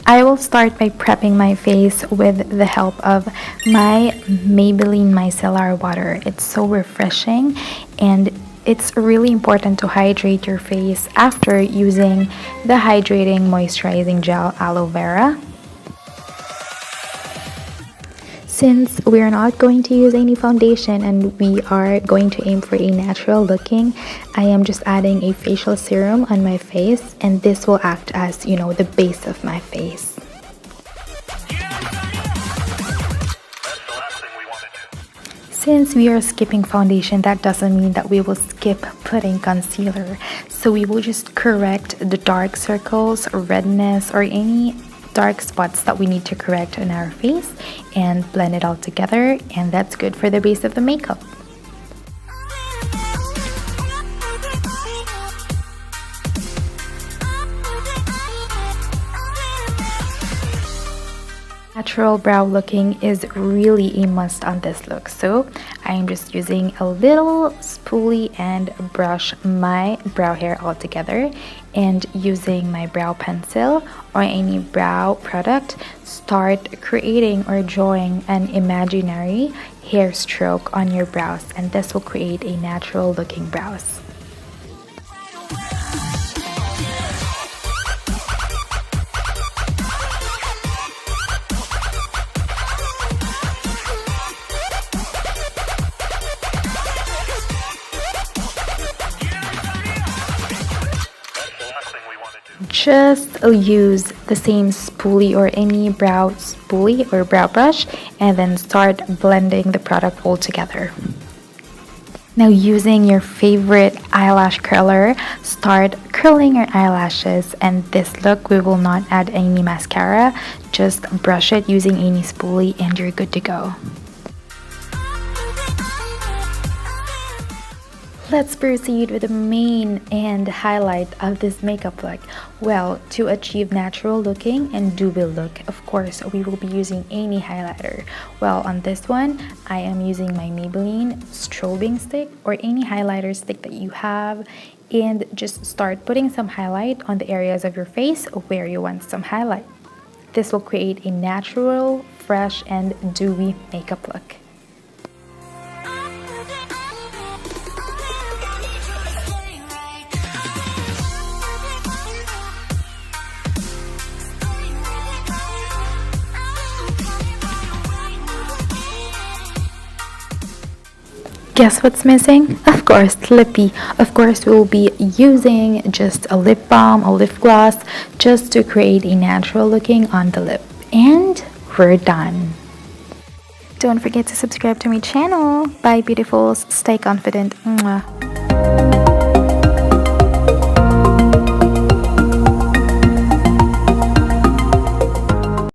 I will start by prepping my face with the help of my Maybelline Micellar water. It's so refreshing, and it's really important to hydrate your face after using the hydrating moisturizing gel aloe vera. Since we are not going to use any foundation and we are going to aim for a natural looking, I am just adding a facial serum on my face, and this will act as, the base of my face. Since we are skipping foundation, that doesn't mean that we will skip putting concealer. So we will just correct the dark circles, redness, or any dark spots that we need to correct on our face and blend it all together, and that's good for the base of the makeup. Natural brow looking is really a must on this look, so I am just using a little spoolie and brush my brow hair all together, and using my brow pencil or any brow product, start creating or drawing an imaginary hair stroke on your brows, and this will create a natural looking brows. Just use the same spoolie or any brow spoolie or brow brush, and then start blending the product all together. Now, using your favorite eyelash curler, start curling your eyelashes, and this look we will not add any mascara, just brush it using any spoolie and you're good to go. Let's proceed with the main and highlight of this makeup look. Well, to achieve natural looking and dewy look, of course, we will be using any highlighter. Well, on this one, I am using my Maybelline strobing stick or any highlighter stick that you have, and just start putting some highlight on the areas of your face where you want some highlight. This will create a natural, fresh, and dewy makeup look. Guess what's missing? Of course, lippy. Of course, we'll be using just a lip balm, a lip gloss, just to create a natural looking on the lip. And we're done. Don't forget to subscribe to my channel. Bye, beautifuls. Stay confident. Mwah.